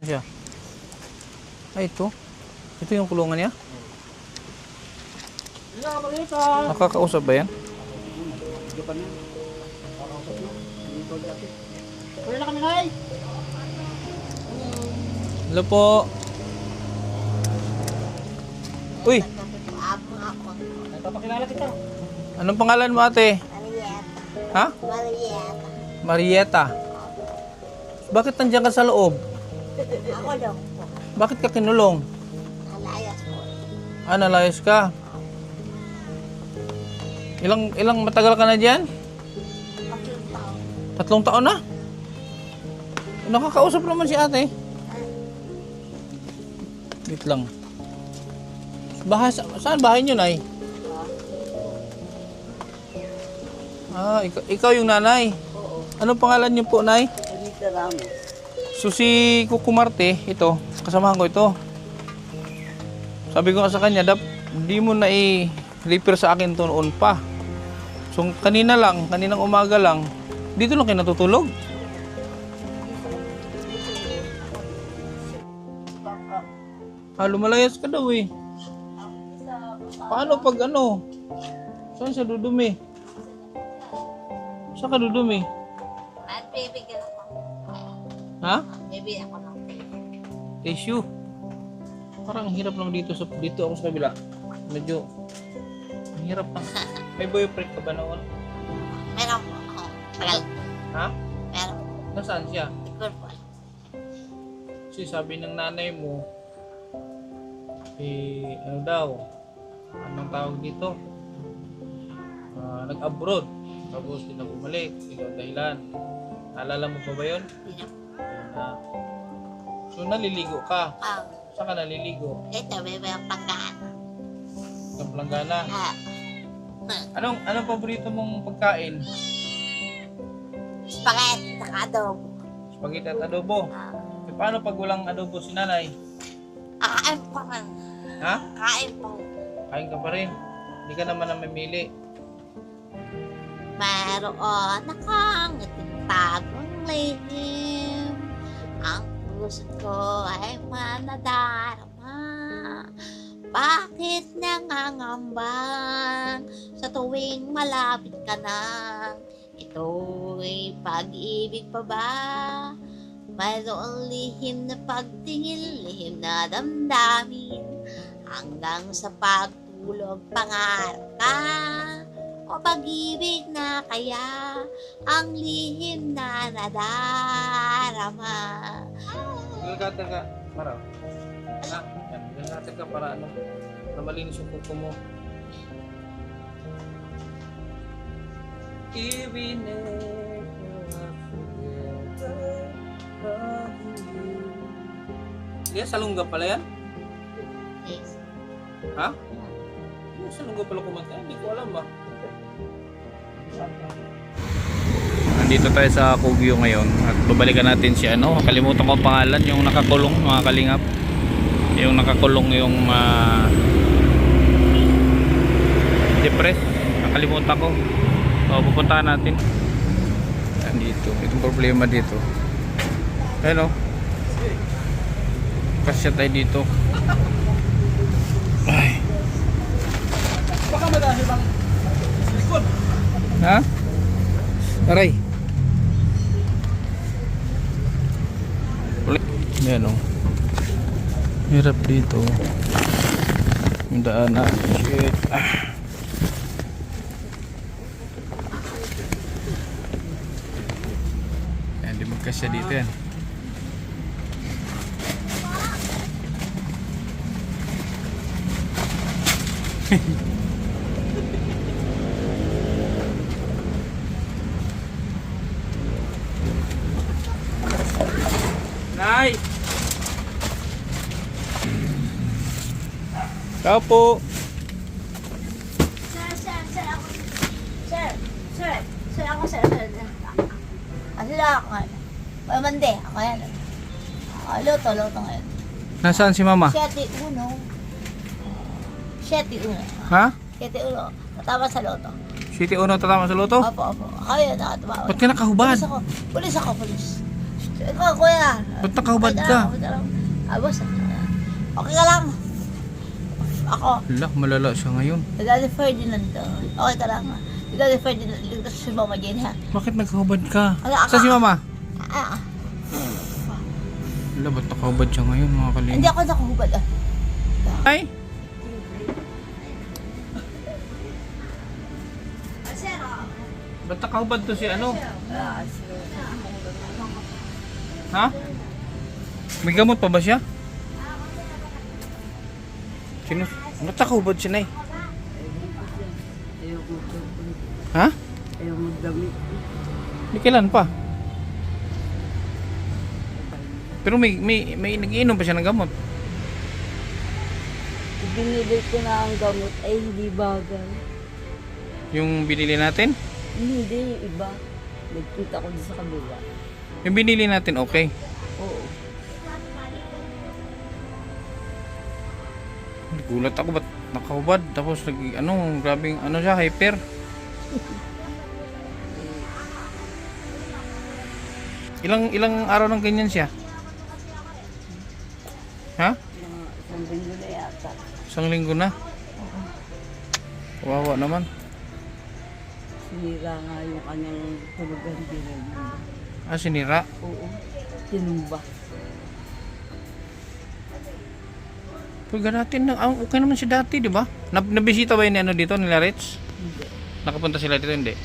Siya. Ay, ito. Ito yung kulungan niya? Nakakausap ba yan? Hello po. Uy! Nagpapakilala kita. Anong pangalan mo, ate? Marieta. Ha? Marieta. Marieta. Bakit nandiyan ka sa loob? Ako daw po. Bakit ka kinulong? Alayas po. Ah, nalayas ka. Ilang matagal ka na diyan? 3 taon. 3 taon na? Nakakausap naman si ate. Wait lang. Saan bahay niyo, Nay? Ah, ikaw yung nanay. Oo. Anong pangalan niyo po, Nay? Anita Ramos. So si Kuko Marte, ito, kasamahan ko ito. Sabi ko nga sa kanya, hindi mo na i-repair sa akin to noon pa. So kaninang umaga lang, dito lang kayo natutulog. Ah, lumalayas ka daw eh. Paano pag ano? Saan siya dudumi? Saan ka dudumi? At bibigyan ako. Ha? Bibigyan ako ng Tissue. Parang hirap naman dito ako sa kabila. Medyo hirap lang. May boyfriend ka ba noon? Meron po ako. Tagal. Ha? Meron po. Nasaan siya? Siguro po. Kasi sabi ng nanay mo, ano daw? Anong tawag dito? Nag-abroad. Tapos hindi na bumalik. Ikaw ang dahilan. Naalala mo pa ba yun? Hindi na. Ah. So naliligo ka. Saan ka naliligo? Ito, bibigyan panggaan. Sa Planggana. Anong paborito mong pagkain? Spaghetti, saka adobo. Spaghetti at adobo. E paano pag walang adobo si nanay? Kakain po man. Ha? Kain po. Kain ka pa rin. Hindi ka naman namimili. Mayroon nakangating tagong lihim. Ang puso ko ay manadarama. Bakit nangangambang sa tuwing malapit ka na? Ito'y pag-ibig pa ba? Mayroong lihim na pagtingin, lihim na damdamin. Hanggang sa pagtulog pangarap ka. O pag-ibig na kaya ang lihim na nadarama. Galgata ka. Para. Ha? Yan. Galgata ka para ano? Para malinis yung kuko mo. Even if Yan, salungga pala yan? Yes. Ha? Salungga pala kumanta. Hindi ko alam ba? Nandito tayo sa Kugyo ngayon at babalikan natin si ano, nakalimutan ko ang pangalan, yung nakakulong mga kalingap. Yung nakakulong yung depressed, nakalimutan ko. So pupuntahan natin. Nandito, itong problema dito. Ayun o. Kasya tayo dito. Ay. Baka madami bang likod? Ha? Aray. Yan o. Hirap dito. Yung daan na. Shit. Yan, di magkasya dito yan. Nay! Tao po! Sir, ako. Sir, ako, sir. Ano lang ako ngayon? Mande, ako yan. Luto ngayon. Nasaan si mama? 7-1. Ha? 7-1. Natama sa loto. City Uno tatama sa loto? Opo. Ako yun, nakatama. Ba't ka nakahubad? Pulis ako. Ikaw, kuya. Ba't nakahubad ka? Abos, okay ka lang. Ako, Hala, malala siya ngayon. si Daddy Ferdinand. Okay ka lang. Si Daddy Ferdinand, ligtas si Mama Jane, ha? Bakit nagkahubad ka? Ala, Saan si mama? Ah, Hala, ba't nakahubad siya ngayon mga hindi kalingap? ako nakahubad, ah. Ay! Ba't nakahubad to si ano? Ha? May gamot pa ba siya? Sino? Ba't nakahubad siya, Nay? Ha? Ayaw magdamit. Di kailan pa? Pero may nag-iinom pa siya ng gamot. Binili ko na ang gamot ay hindi bagay. Yung binili natin? Hindi, yung iba. Nagkita ko din sa kabila. Yung binili natin, okay. Oo. Gulat ako, ba't nakahubad? Tapos, grabing, siya, hyper. Ilang araw ng ganyan siya? Ha? Mga isang linggo na yata. Isang linggo na? Kawawa naman. Sinira nga yung kanyang tulugan din. Ah, sinira? Oo. Tinumba. Pwede natin, okay naman si dati, di ba? Nabisita ba yun dito, nila Rich? Hindi. Nakapunta sila dito, hindi?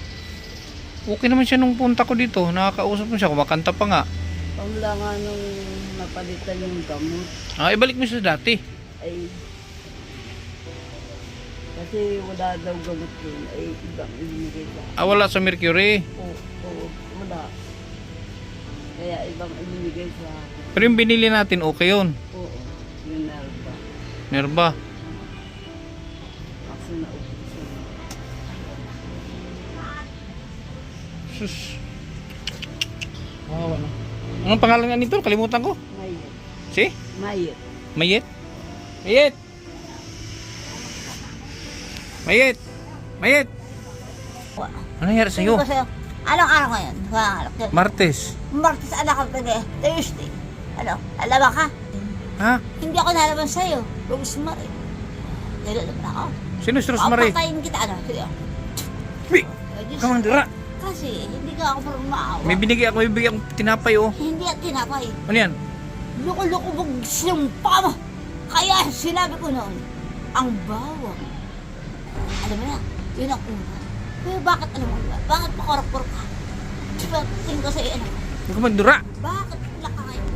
Okay naman siya nung punta ko dito. Nakakausap mo siya, kumakanta pa nga. Pamula nga nung napalitan yung gamot Ah, ibalik mo siya sa dati. ay kasi wala daw gamot yun ay ibang ibinigay sa Wala sa Mercury. oo, wala. Kaya ibang ibinigay sa akin. Pero yung binili natin, okay yun. Oo, yung nerva. Nerba. Kasi naupit siya. Sus. Kawawa na. Anong pangalan nga nito? Kalimutan ko. Mayet. Si? Mayet. Mayet? Mayet! Mayet! Mayet! Ano nangyari sa'yo? Anong araw ngayon? Martes. Martes, anak ko today. Thursday. Ano? Alaban ka? Ha? Hindi ako nalaban sa'yo. Rosemary. Nilalaban ako. Sino si Rosemary? Patayin kita, ano? Sige. Bi! Ay, Diyos. Kamandira! Kasi, hindi ka ako parang maawa. May bibigyan akong tinapay, oh. Hindi at tinapay. Ano yan? Loko-loko mong sinumpa mo. Kaya sinabi ko noon, ang bawang. Alam mo na, yun ang una. Pero bakit alam mo ba? Bakit makorapor ka? Diba, tingin ko sa'yo, ano? Kamandira! Bakit wala ka ngayon?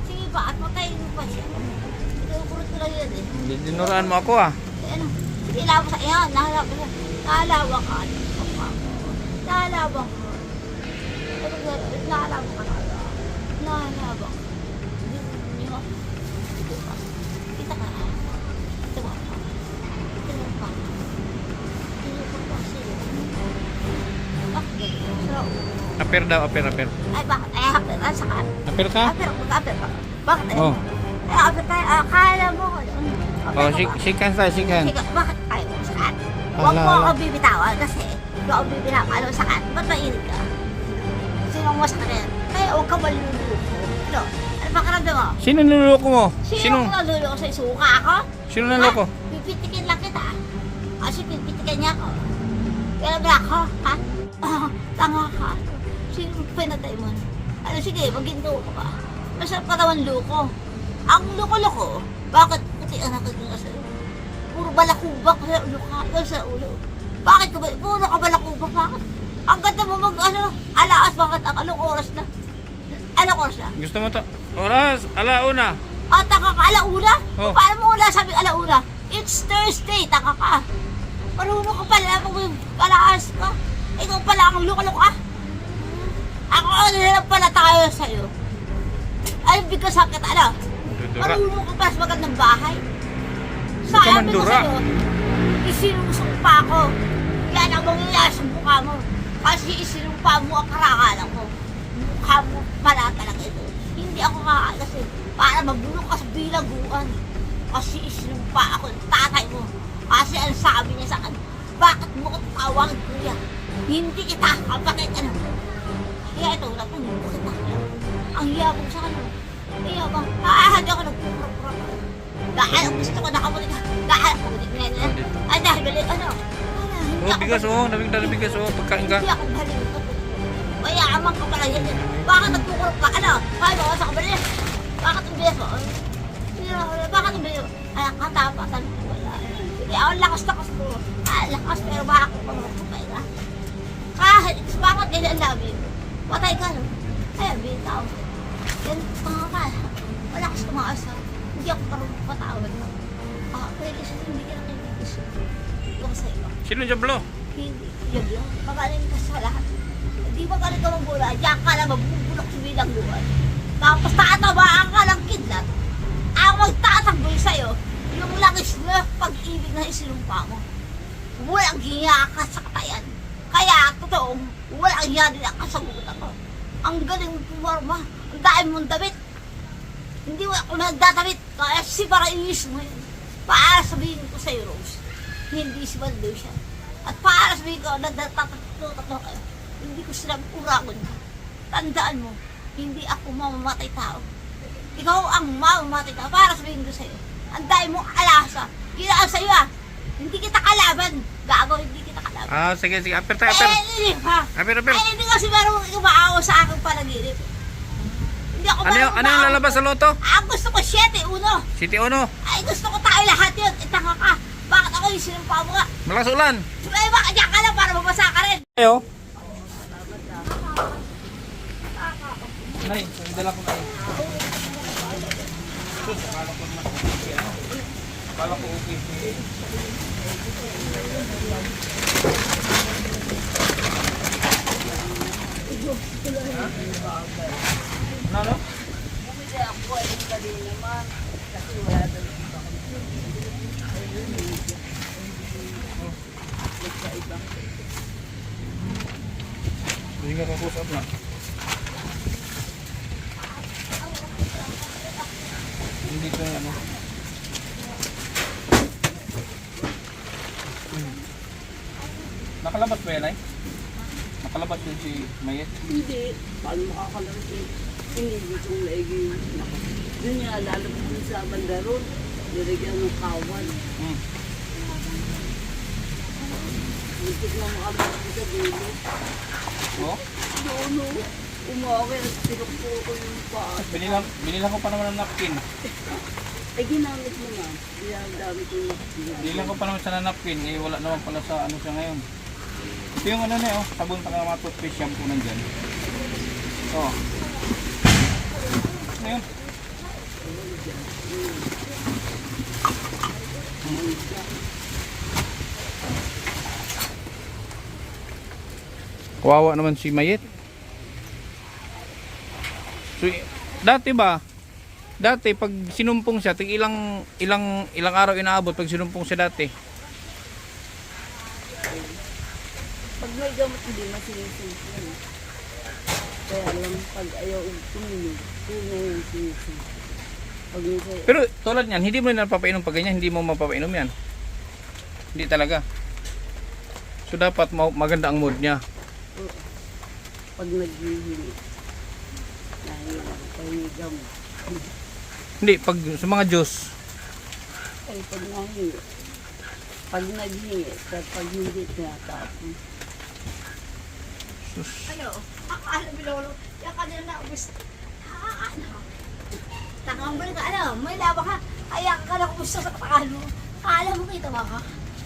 Sige ba, at patayin mo pa siya. Ito ko lang yun eh. Dinuraan mo ako, ah. Ano? Sige, laban sa iya. Nahalaban ka. Nahalaban ka. Nahalaban ka. Nahalaban ka. Nahalaban ka. Hindi mo. Sige pa. Kita ka. Kita mo pa. Kita mo pa. Kita mo pa sa'yo. Bakit? Aper daw, aper. Ay, bakit? Ay, hapit. Ay, saka. Aper ka? Hapit. Hapit. Bakit? Oh. Ay, hapit tayo. Akala mo. Oh, shake hands tayo, shake hands. Sige, bakit tayo saan? Huwag mo Ala. ako bibitawan kasi huwag ako bibitawan. Alam mo saan? Ba't mainit ka? Sinong mo sa kanil? Kaya huwag ka maluluko. Ano? Ano ba karamdam mo? Sino niloloko mo? Sino naluluko sa isuka ako? Sino niloloko? Ha? Pipitikin lang kita. Kasi pipitikin niya ako. Kaya ba ako? Ha? Tanga ka. Sino pinatay mo? Ano sige, maginto ka ba? Masarap ka naman luko. Ang luko-luko, bakit puti ang nakagin ka sa'yo? Puro balakubak sa ulo ka, sa ulo. Bakit ka ba? Puro ka balakubak, bakit? Ang ganda mo alaas, bakit ang anong oras na? Anong oras na? Gusto mo to? Oras, alauna. Taka ka, alauna? Oh. Paano mo wala sabi alauna? It's Thursday, taka ka. Marunong ka pala, alaas ka. Ikaw pala ang luko-luko ka. Ako, ano lang pala tayo sa'yo? Ay, bigla sakit, ano? Dudura. Marunong ka pala sa magandang bahay. Huwag ka Sabi ko mandura. sa'yo, isinusumpa ko. Yan ang mangyayari sa mukha mo. Kasi isinumpa mo ang karangalan ko. Mukha mo pala talaga ito. Hindi ako kakaalas eh. Para mabulok ka sa bilaguan. Kasi isinumpa ako ng tatay mo. Kasi ang sabi niya sa akin, bakit mo ko tawagin kuya? Hindi kita kapatid, ano? Kaya ito, napunin ko kita. Ang yabang sa kanya. Ang yabang. Hindi ako nagpupura-pura. Dahil ang gusto ko nakamulit. Dahil ako nakamulit na. Ay, dahil balik, ano? Hindi Oh, ako bigas oh, nabig na bigas oh, pagkain ka. Hindi ako balik. Mayaman ka pala yan. Bakit nagkukurap ka? Ano? Kaya ba sa kabali? Bakit ang bilis mo? Bakit ang bilis mo? Ay, katapatan ko wala. Hindi ako lakas-lakas mo. Lakas pero bakit ko pang magpapay ka? Kahit, bakit kailan namin? Patay ka no? Ay, bitaw. Yan, mga ka. Malakas tumaas ha. Hindi ako parang patawad no? Kaya kasi hindi ka nakikis. Ito ka sa iyo. Sino yung jablo? Hindi. Yun. Magaling ka sa lahat. Hindi magaling ka magbula. Diyan ka lang magbubulok sa bilang luwan. Tapos tatabaan ka ng kidlat. Ang magtatakboy sa'yo, yung langis na pag-ibig na isinumpa mo. Walang hiya ka sa katayan. Kaya, totoong, walang hiya din ang kasagutan ko. Ang galing mo pumarma. Ang dahil mong damit. Hindi mo ako nagdadamit. Kaya si Parainis mo yun. Para sabihin ko sa'yo, Rose, hindi si Baldo siya. At para sabihin ko, nagtatatlo kayo. Hindi ko sila uragon ka. Tandaan mo, hindi ako mamamatay tao. Ikaw ang mamamatay tao. Para sabihin ko sa'yo, ang dahil mong alasa. Ginaan sa'yo ah. Hindi kita kalaban. Gago, hindi kita kalaban. Ah, sige, sige. Aper tayo, aper. Hindi ha. Aper, aper. Ay, hindi kasi marunong umaawa sa aking panaginip. Hindi ako Ano yung lalabas sa loto? Ang gusto ko 7-1. City Ono. Ay, gusto ko tayo lahat yun. Itanga ka. Bakit ako yung sinumpa mo nga? Malakas ulan. Ay, bakit diyan ka lang para mabasa ka rin? Ayo. Nay, dala ko na yun. Sus, akala ko naman okay. Akala ko okay. Ano? Bumili ako ay dali naman. Kasi wala doon. Hindi ka kakusap na. Hindi ko ano. Nakalabas ba yan ay? Nakalabas yun si Mayet? Hindi. Paano makakalaro eh? Hindi kong laigi. Yun nga, lalo po sa bandaron. Nilagyan ng kawan. Muntik na makalaro sa dulo. Oh? Doon o. Umawin at tinukpo ko yung paa. Binilang ko pa naman ng napkin. Ay, ginamit mo na. Ginamit ko na. Binilang ko pa naman sa napkin. Eh, wala naman pala sa ano siya ngayon. Ito yung ano na oh. Sabon pa nga mga toothpaste shampoo nandyan. Oh. Ano yun? Kawawa naman si Mayet. So, dati ba? Dati pag sinumpong siya, tig ilang araw inaabot pag sinumpong siya dati. Pag may gamot, hindi masinisimple. Kaya lang, pag ayaw tuminig, yun na yung sinisimple. Pag minsan, Pero tulad niyan, hindi mo na napapainom pag ganyan, hindi mo mapapainom yan. Hindi talaga. So dapat maganda ang mood niya. pag naghihingi, nahilang, pahinigam. Hindi, pag sa mga Diyos. Ay, pag nahingi, pag naghingi, pag hindi tinatapon. Ano? Akala mo lolo. Yung kanina na ubus. Ano? Tangang balik ka. Ano? May lawa ka. Kaya ka lang ubus sa katakal mo. Akala mo kita ba ka?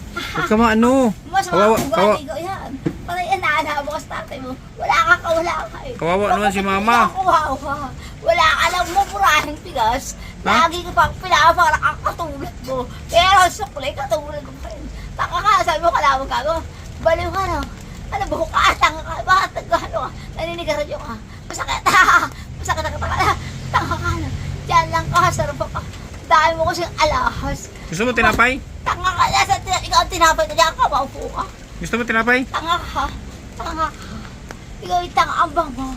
Huwag ka maano. Masama ang ugali ko yan. Parang inaala mo sa tatay mo. Wala ka eh. Kawawa naman si mama. Kawawa. Wala ka lang mapurahing pigas. Lagi ka pang pinapara ang katulad mo. Pero suklay katulad mo pa rin. Taka ka, sabi mo kalawag ka. Baliw ka no. Ano ba ka? Tanga ka. Bakit nagkano ka? Naninigaradyo ka. Masakit ha. Masakit na kataka. Tanga ka no. Diyan lang ka. Sarap ka. Dahil mo kasing alahas. Gusto mo tinapay? Tanga ka. Ikaw ang tinapay na diyan ka. Maupo ka. Gusto mo tinapay? Tanga ka. Tanga ka. Ikaw yung tanga-ambang mo.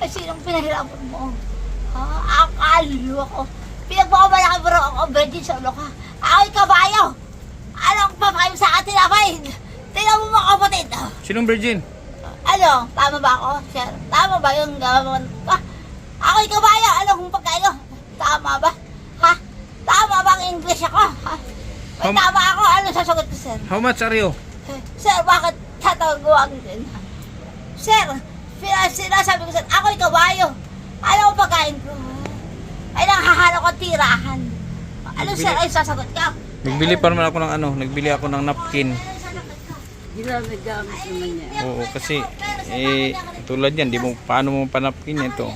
Ay sinong pinahirapan mo? Ha? Akaliw ako. Pinagbabalaki mo rin ako virgin sa ulo ka. Ako'y kabayo. Anong papayong sa akin tinapay? Tingnan mo mga kapatid. Sinong virgin? Ano? Tama ba ako, sir? Tama ba yung gawin ka? Ako'y kabayo. Ano kung pagkain ko? Tama ba? Ha? Tama ba ang English ako? Ha? May tama ako. Ano sasagot ko, sir? How much are you? Sir, bakit tatawag din? Sir, sinasabi ko, sir, ako'y kabayo. Ano kung pagkain ko? Ay, nanghahalo ko tirahan. Ano, sir? Ay, sasagot ka? Nagbili pa naman ako ng ano, nagbili ako ng napkin. Ginagamit naman niya. Oo, kasi tulad yan, di mo paano mo panapkin ito.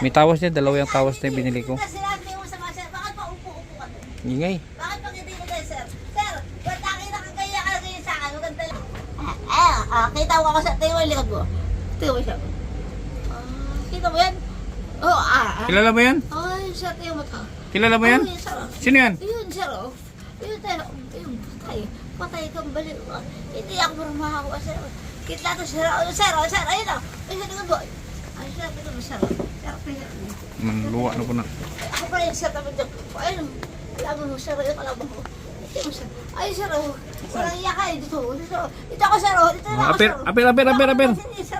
May tawas niya, dalawang tawas na yung binili ko. Sinabi mo sa mga sir, bakit pa upo-upo ka doon? Ingay. Bakit pag hindi mo tayo, sir? Sir, ba't akin nakakaya ka ganyan sa akin? Maganda lang. Kita mo ako sa tayo yung likod mo. Tayo mo siya. Kita mo yan? Oo, Kilala mo yan? Ay, sir, tayo mo to. Kilala mo yan? Ay, sir. Sino yan? Ayun, sir. Ayun, tayo. Ayun, patay. Patay kang baliw. Hindi ako marunong makakuha, sir. Kitla to, sir. Sir, ayun o. Ay, sa likod mo. Ay, sir, ito mo, sir. Sir, tingnan mo. Manluwa na ko na. Ako pala yung sir naman dyan. Ayun, kalaban mo, sir. Ayun, kalaban ko. Ito mo, sir. Ay, sir, walang iyak ka. Dito ako, sir. Dito na ako, Aper, sir. aper.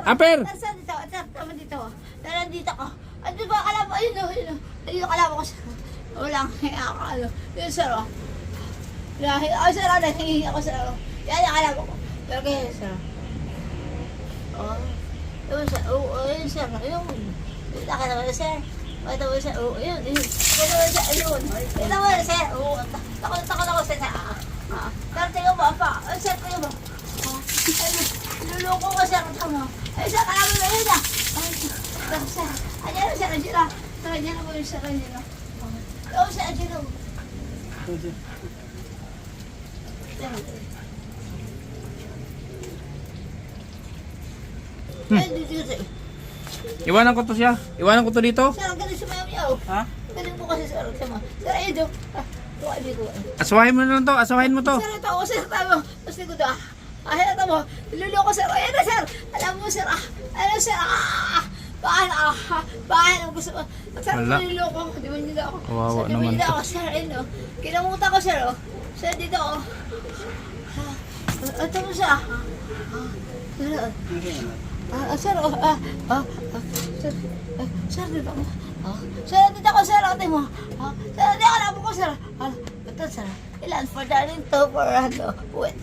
Aper! Sir, dito. Sir, tama dito. Nandito ako. Ano ba, kalaban? Ayun, ayun. Ayun, kalaban ko, sir. Walang hiya ako, ano. Yun, sir, Ay, sir, nahihiya ako, sir. Yan, yung kalaban ko. Pero kaya, sir. Ayun, sir. Ayun, sir. Ayun. Kita ka naman, sir. Ito mo, sir. Ayun. Ito mo, sir. Ayun. Ito mo, sir. Takot ako, sir. Sir, tingnan mo, apa. Ay, sir, tingnan mo. Luloko ko, sir. Tama. Ay, sir, kalaban mo, yun na. Ay, sir. Ayan, sir. Ayan, sir. Ayan mo, sir. Ayan. Oo, sir. Ayan. Iwanan ko to siya. Iwanan ko to dito. Sir, ang galing sumayaw niya, oh. Ha? Galing po kasi, sir. Tama. Sir, ayun, do. Tuwa, dito. Asawahin mo na lang to. Asawahin mo to. Sir, ito ako, sir. Tama. Tapos dito, ay, ito mo. Niluloko, sir. Ayan na, sir. Alam mo, sir. Ano, sir. Bakit ang gusto mo? Sir, Wala. niluloko. Di ba nila ako? Kawawa Sir, di ba naman nila to. ako, sir. Ayun, oh. Kinamuta ko, sir, oh. Sir, dito, oh. Ito mo, sir. Sir, sir, dito ako. Sir, dito ako, sir. Ate mo. Sir, dito ako, labo ko, sir. Ito, sir. Ilan for darling to for ano? Wait.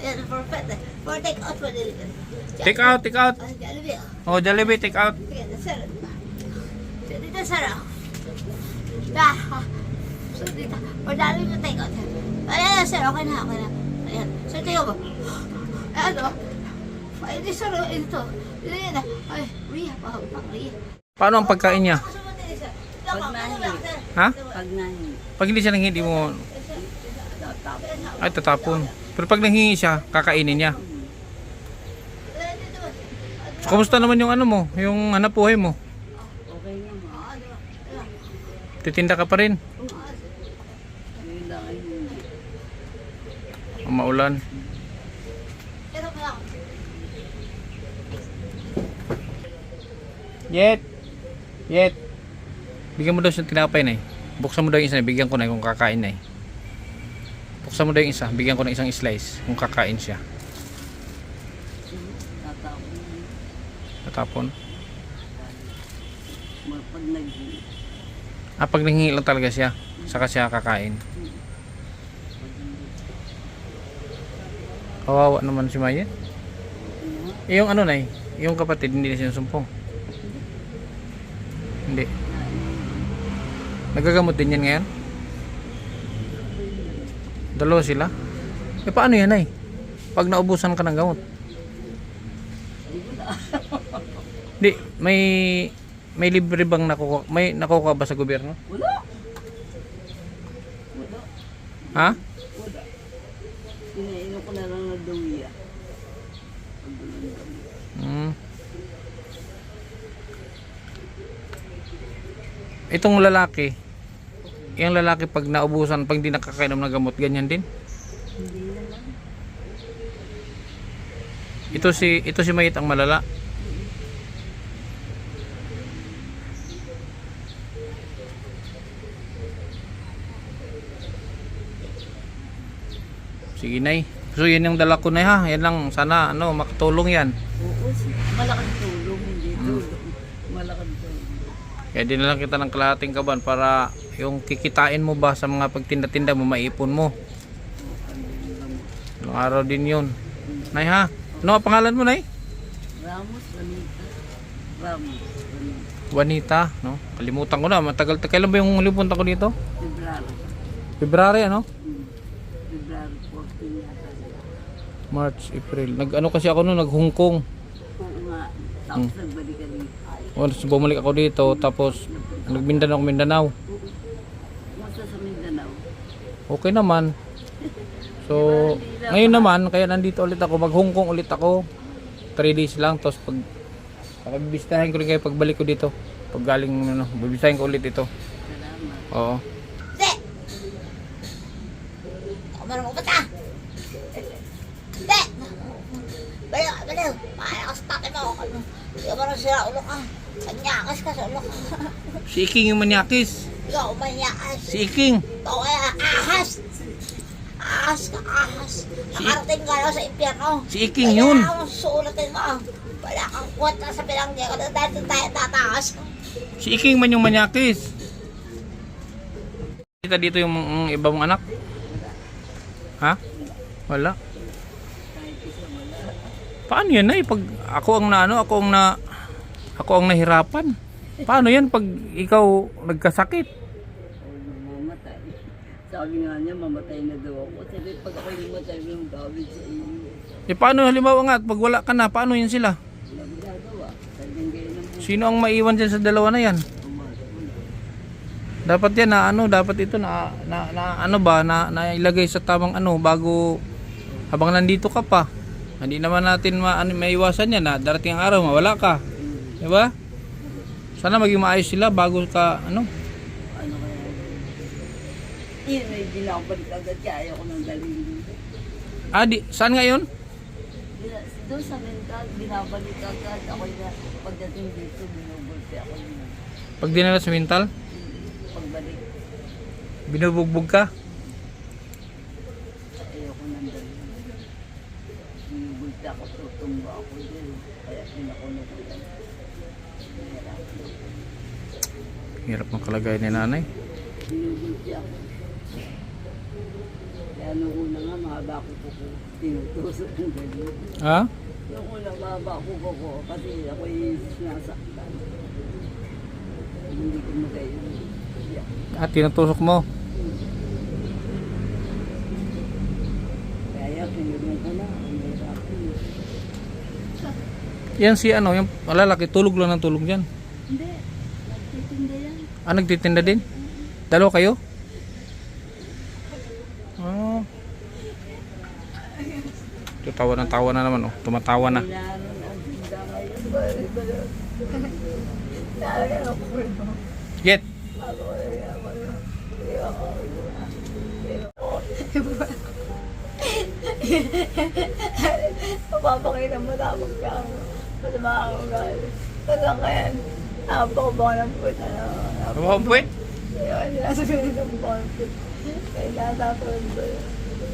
Yan, for pet. For take out for delivery. Take out, take out. Jollibee. Oh, Jollibee, take out. Sige, sir. Sir, dito, sir. Sir, dito. For darling to take out. Ayan, sir. Okay na, okay na. Ayan. Sir, tingnan mo. Ayan, o. Ay, di, sir. Ito. Ayan na. Ay, Ria. Ria. Paano ang pagkain niya? Pag nahin. Ha? Pag nahin. Pag hindi siya nanghingi, di mo... Ay, tatapon. Pero pag nanghingi siya, kakainin niya. So, kumusta naman yung ano mo? Yung hanap buhay mo? Okay naman. Titinda ka pa rin? Yun lang ay hindi. Ang maulan. Yet! Bigyan mo daw siyang tinapay na eh. Buksan mo daw yung isa, bigyan ko na kung kakain na eh. Buksan mo daw yung isa, bigyan ko ng isang slice kung kakain siya. Tatapon. Natapon. Pag naghingi. Pag nanghingi lang talaga siya, saka siya kakain. Kawawa naman si Mayet. Yung ano na yung kapatid hindi na sinusumpong. Hindi. Nagagamot din yan ngayon? Dalawa sila? Paano yan ay? Pag naubusan ka ng gamot? Hindi, may libre bang nakuha? May nakuha ba sa gobyerno? Wala. Ha? Wala. Pinainom ko na lang na duwiya. Itong lalaki, yung lalaki pag naubusan, pag di nakakainom ng gamot, ganyan din? Hindi na lang. Ito si Mayet ang malala. Sige nay. So yan yung dala ko na ha. Yan lang sana makatulong yan. Oo, malaking tulong. Hindi tulong. Malaking tulong. Kaya din lang kita ng kalahating kaban para yung kikitain mo ba sa mga pagtinda-tinda mo, maipon mo. Ilang araw din yun. Nay ha? Ano ang pangalan mo, Nay? Ramos, Juanita. Ramos, Juanita. Juanita, no? Kalimutan ko na, matagal. Kailan ba yung huli punta ko dito? February. February, ano? February 14 yata. March, April. Nag-ano kasi ako noon, nag-Hong Kong. Oo nga. Tapos nagbalik ka rin. Once bumalik ako dito, tapos nag-Mindanao ako, Mindanao. Kumusta sa Mindanao? Okay naman. So, ngayon naman, kaya nandito ulit ako, mag-Hong Kong ulit ako. 3 days lang, tapos bibisitahin ko rin kayo pagbalik ko dito. Pag galing, ano, bibisitahin ko ulit ito. Salamat. Oo. Hindi! Ako marunong upat ah! Hindi! Baliw, baliw! Paano ka sa tatay mo? Hindi ka marunong sira ulo ka. Manyakas ka sa ulo ka. Si Iking yung manyakis. Ikaw, manyakas. Si Iking. Ikaw kaya ahas! Ahas ka, ahas. Nakarating ka lang sa impyerno. Si Iking yun. Kaya ako suulatin mo. Wala kang kwenta sa bilangnya ka dahil doon tayo tatakas. Si Iking man yung manyakis. Kita dito yung iba mong anak? Ha? Wala. Paano yan ay pag ako ang naano, ako ang nahirapan. Paano yan pag ikaw nagkasakit? Mamatay. Sabi nga niya, mamatay na daw ako. Sabi, pag ako'y mamatay, yung gawin sa iyo. Eh paano halimbawa nga pag wala ka na, paano yan sila? Wala magagawa. Sabihin kayo ng buhay. Sino ang maiwan dyan sa dalawa na yan? Dapat yan na ano, dapat ito na ano ba, na ilagay sa tamang ano bago habang nandito ka pa. Hindi naman natin maiwasan yan na darating ang araw mawala ka. 'Di ba? Sana maging maayos sila bago ka ano. Ano kaya? Yun, may binabalik agad kaya ayaw ko nang dalhin dito. Saan ngayon? Doon sa mental, binabalik agad. Ako na, pagdating dito, binubulpi ako dito. Pag dinala sa mental, Pagbalik, binubugbog ka. ayaw ko nang dalhin. Binubulpi ako, tutumba ako dito. Kaya pinakuno ko lang. Hirap ng kalagayan ni nanay. Binubulpi ako. Kaya nung una nga, mahaba ko po tinutusok ng ganyan. Ha? Nung una, mahaba ko kasi ako'y sinasaktan. Hindi ko magayon. At tinutusok mo. Kaya pinulong ko na. Ang hirap ko. Yan si ano, yung lalaki tulog lang ng tulog diyan. Hindi. Nagtitinda yan. Nagtitinda din? Dalawa kayo? Oh. Tawa na naman oh. Tumatawa na. Kailangan ang tinda ngayon. Get. Papapakita mo tapos ka. Masama ako gali. Hanggang ngayon, napakabang ng puta na. Ano ba ang puwet? Kaya sinasabihin ng bangkit. Kaya natapos ko yun.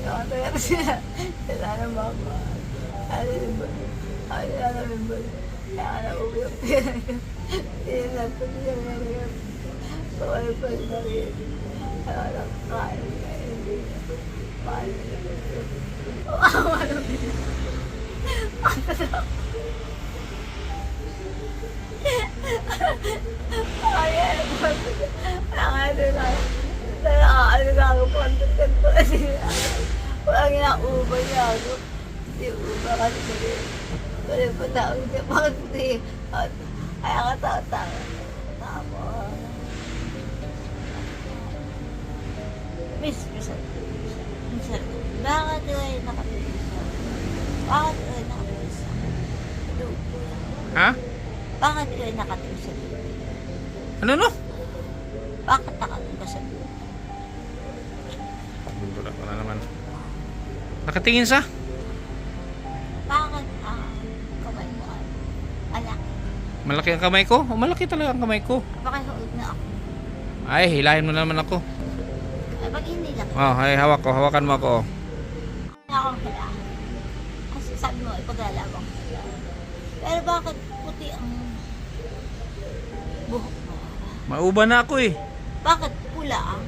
Nakataya ko sila. Sila na mama. Ano yun ba? Ano yun ba? Kaya ka na umiyak. Kaya natin siya ngayon. Kawal pa siya rin. Kaya nakakain ka. Hindi na. Paano na ito? Awa na ito. Ang tatak. Ayan. Ano na. Ano na ako pantutin ko kasi walang inaubay niya ako. Hindi uba kasi kasi wala pa tawag niya pagti. Kaya ka tatanga. Tama. Miss, bakit ay nakatiis sa? Bakit ay nakatiis sa? Ha? Bakit ay nakatiis sa? Ano no? Bakit nakatiis ka sa? Wala na naman. Nakatingin sa? Bakit kamay mo ay malaki? Malaki ang kamay ko? O malaki talaga ang kamay ko. Pakisuot na ako. Ay, hilahin mo na naman ako. Ay, pag hindi lang. Oh, ay hawak ko, hawakan mo ako. Kaya akong hila. Kasi sabi mo, ipaglalabang hila. Pero bakit puti ang buhok mo? Mauba na ako eh. Bakit pula ang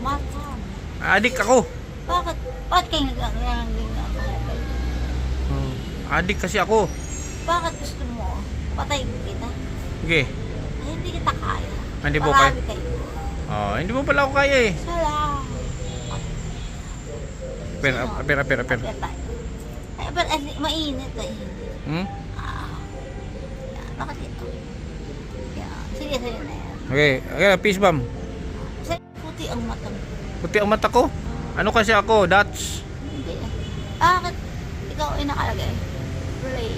mata? Adik ako. Bakit? Bakit kayo nagkakaroon? Adik kasi ako. Bakit gusto mo patayin kita? Sige. Ay, hindi kita kaya. Hindi po Marami kaya. kayo. Oh, hindi mo pala ako kaya eh. Salamat. Pera. Kaya tayo. Ay, but mainit eh. Hmm? Yan, bakit ito? Yan. Sige, sa'yo na yan. Okay, peace bomb. Kasi puti ang mata mo. Puti ang mata ko. Ano kasi ako? Dutch. Hindi. Bakit ikaw ay nakalagay? Play.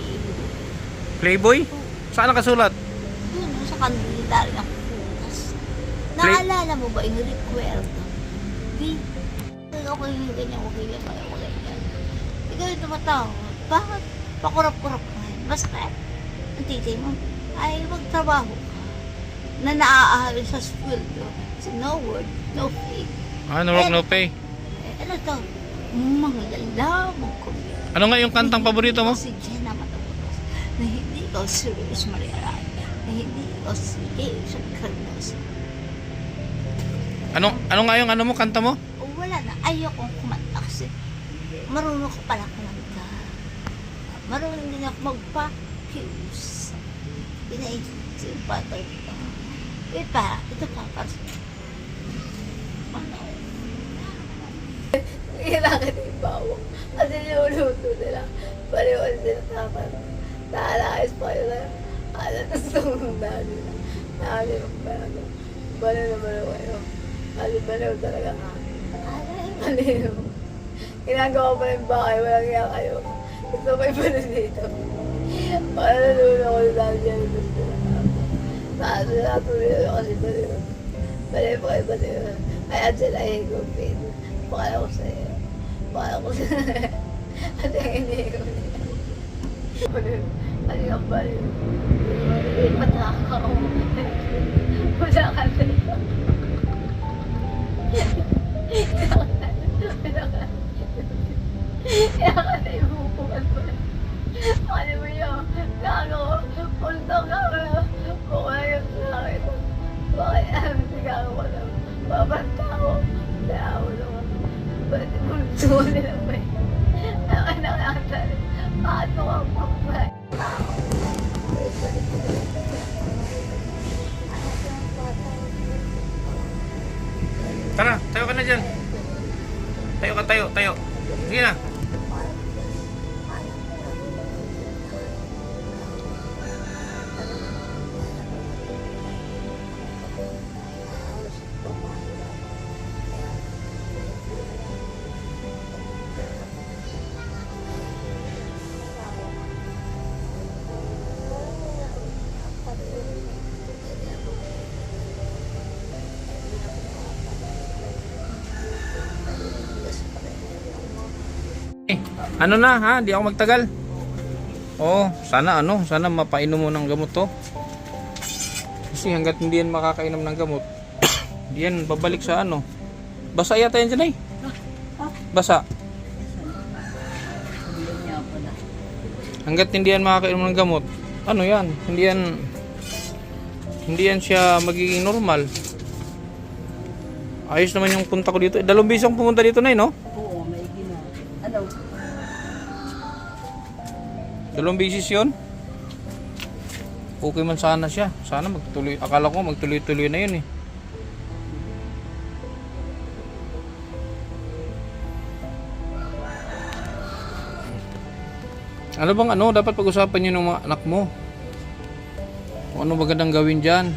Playboy? Saan nakasulat? Yun, sa kanila rin ang putas. Naalala mo ba yung recuerdo? Di. Ikaw kayo yung ganyan, okay yan, kaya ganyan. Ikaw yung tumatawag. Bakit? Pakurap-kurap ka ngayon. Basta, ang titi mo ay magtrabaho ka na naaahal sa sweldo. So, no word, no fake. No work, no pay. Ano to? Mga lalabog ko. Ano nga yung kantang paborito mo? Si Jenna Matapuros. Na hindi ikaw si Rose Maria Araya. Na hindi ikaw si Asia Cardoso. Ano nga yung ano mo, kanta mo? O wala na, ayokong kumanta kasi marunong ko pala kumanta. Marunong din ako magpa-fuse. Pinaisip pa ito. Wait pa, ito pa, para sa ano? Kailangan yung bawang. Kasi niluluto nila. Pariwan sila tapat. Naalakis pa yun na. Tapos tumunda nila. Nakalimang pa ako. Baliw na baliw kayo. Baliw talaga. Baliw. Ginagawa pa yung bakay. Walang kaya kayo. Gusto may baliw dito. Para nalulo ko sa dyan. Tapos natuloy ako kasi baliw. Baliw pa kayo baliw. Kaya sila higupin. Pakala ko sa'yo. Pakala ko sa'yo. At yung hindi ko niya. Ano yung baliw? Matakaw. Wala ka sa'yo. Kaya ka na ibubukan mo. Ano mo yun? Gago. Punto ka mo. Kumayag sa akin. Bakit hindi ka ako na? Babanta ko. Kaya ako naman. Ba't punto nila ba yun? Ang nakakasal. Paano ka magpapay? Tara, tayo ka na dyan. Tayo. Sige na. Ano na ha? Di ako magtagal. Oo, sana mapainom mo ng gamot to. Kasi hanggat hindi yan makakainom ng gamot, hindi yan babalik sa ano. Basa yata yan dyan eh. Basa. Hanggat hindi yan makakainom ng gamot, ano yan? Hindi yan siya magiging normal. Ayos naman yung punta ko dito. 2 beses akong pumunta dito na no? Oo, may gina. Ano? 2 beses yun. Okay man sana siya. Sana magtuloy. Akala ko magtuloy-tuloy na yun eh. Ano bang dapat pag-usapan niyo ng mga anak mo? Kung ano magandang gawin dyan?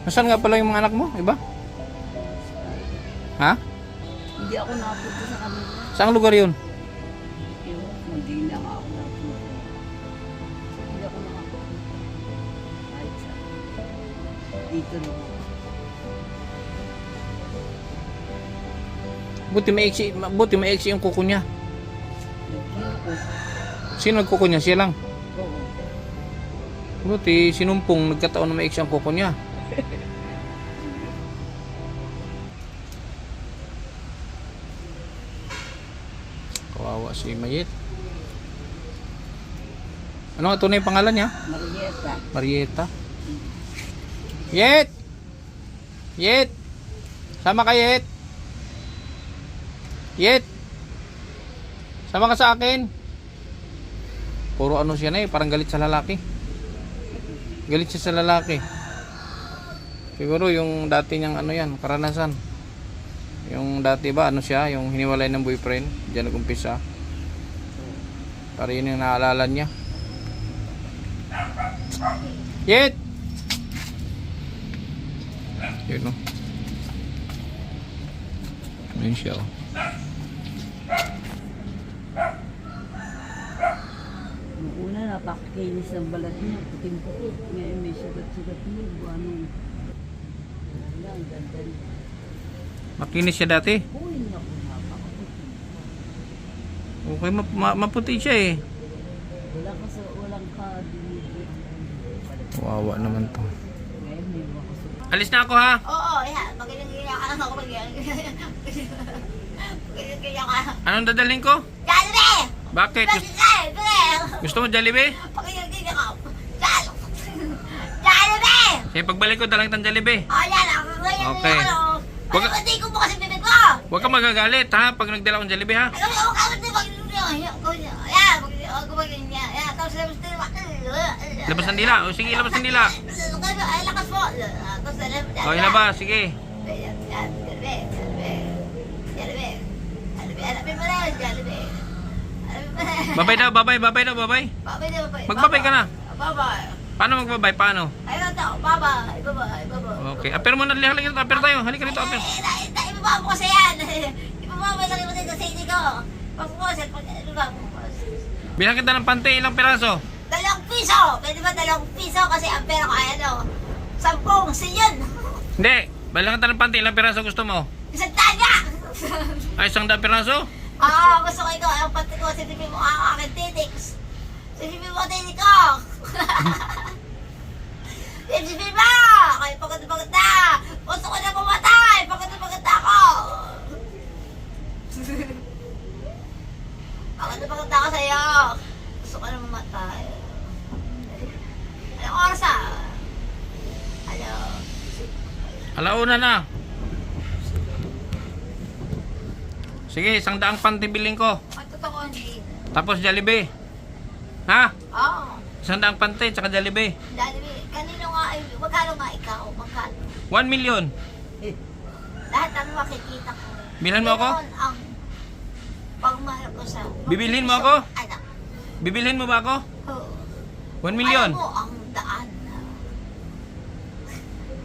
Nasaan nga pala yung mga anak mo? Iba? Ha? Hindi ako napunta sa kanila. Saang lugar yun? Hindi na nga ako napunta. Hindi ako nakapunta. Kahit saan. Dito na ako. Buti maiksi yung kuko niya. Nagkino ko. Sino nagkuko niya? Siya lang. Oo. Buti sinumpong nagkataon na maiksi ang kuko niya. Kawawa si Mayet. Ano nga tunay pangalan niya? Marieta. Marieta. Yet! Yet! Sama ka, Yet! Yet! Sama ka sa akin. Puro ano siya na eh, parang galit sa lalaki. Galit siya sa lalaki. Siguro yung dati niyang ano yan, karanasan. Yung dati ba, ano siya, yung hiniwalay ng boyfriend, diyan nag-umpisa. Para yun yung naalala niya. Yet! Yun o. Yun siya o. Nung una, napakikinis ng balat niya. Puting-puti. Ngayon may sugat-sugat niya. Anong... Wala, ang ganda niya. Makinis siya dati. Uy, naku, napakaputi. Okay, maputi siya eh. Walang ka-delivery. Wawa naman to. Ngayon may makasugat. Alis na ako ha. Oo, yan. Pag-ilang-ilang ka lang ako. Pag-ilang-ilang ka. Anong dadaling ko? Jollibee! Bakit? Gusto mo Jollibee? Pag-ilang-ilang ka. Jollibee! Sige, pagbalik ko dalang tang Jollibee. O, yan. Ako ngayon. Okay. Wag ka. Ko mo kasi bibig ko. Huwag ka magagalit ha pag nagdala akong Jollibee ha. Ay, huwag ka. Yan. Tapos labas din. Labas ng dila. O sige, labas ng dila. Ay, lakas mo. Tapos O, ilabas. Sige. Babay daw, babay, babay daw, babay. Magbabay ka na. Babay. Paano magbabay? Paano? Ayun daw, babay. Babay. Okay. Aper mo na. Halika rito. Aper tayo. Halika rito, aper. Ibaba mo kasi yan. Ibaba mo lang yung dito sa hindi ko. Pagpuposit, ibaba mo. Bilang kita ng pante. Ilang piraso? 2 piso. Pwede ba 2 piso? Kasi ang pera ko ay ano, 10 siyon. Hindi. Bilang kita ng pante. Ilang piraso gusto mo? Isang tanya. Ay, 100 piraso? Gusto ko ikaw. Ang pati ko, sisipin mo ang aking titiks. Sisipin mo titik ko. Sisipin mo. Kaya pagod na. Gusto ko na pumatay. Pagod na ako. Pagod na ako sa'yo. Gusto ko na mamatay. Anong oras Ano? Alauna na. Sige, 100 pante bilhin ko. Ang totoo hindi. Tapos Jollibee. Ha? Oo. 100 pante, tsaka Jollibee. Jollibee. Kanino nga ay, magkano nga ikaw? Magkano? 1 million. Lahat ang makikita ko. Bilhan mo ako? Ganoon ang pagmahal ko sa... Bibilhin mo ako? Anak. Bibilhin mo ba ako? Oo. 1 million. Alam mo ang daan.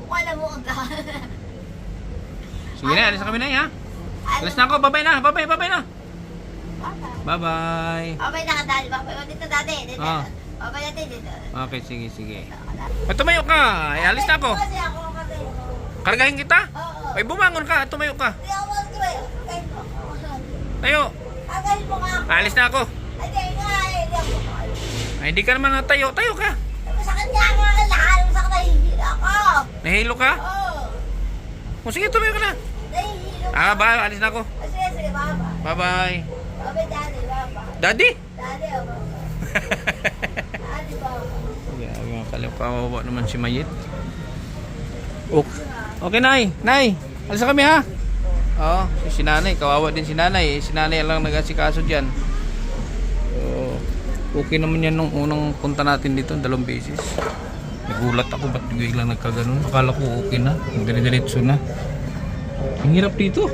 Kung alam mo ang daan. Sige na, alis na kami na ha. Alis na ako, babay na, babay na. Bye. Bye-bye. Babay na ka, Daddy. Babay mo dito, Daddy. Dito. Ah. Babay natin dito. Okay, sige. Tumayo ka. Ay, alis na ako. Kasi ako kasi. Kargahin kita? Oo. Ay, bumangon ka. Tumayo ka. Hindi ako mag-tuloy. Kahit mo. Tayo. Kagahin mo nga ako. Alis na ako. Hindi nga. Hindi ako makal. Ay, hindi ka naman natayo. Tayo ka. Masakit niya ako. Lahat. Masakit na hihila ako. Nahilo ka? Oo. O sige, tumayo ka na. Nahihilo ko. Bye. Alis na ako. Sige, baba. Bye-bye. Babay, Daddy. Baba. Daddy? Daddy, baba. Daddy, baba. Grabe mga kaliw. Kawawa naman si Mayit. Okay, Nay. Nay, alis na kami ha. Oo, si nanay. Kawawa din si nanay. Si nanay lang nag-asikaso dyan. Okay naman yan nung unang punta natin dito. 2 beses. Nagulat ako. Ba't biglang nagkaganon? Akala ko okay na. Ang diretso na. Ang hirap dito.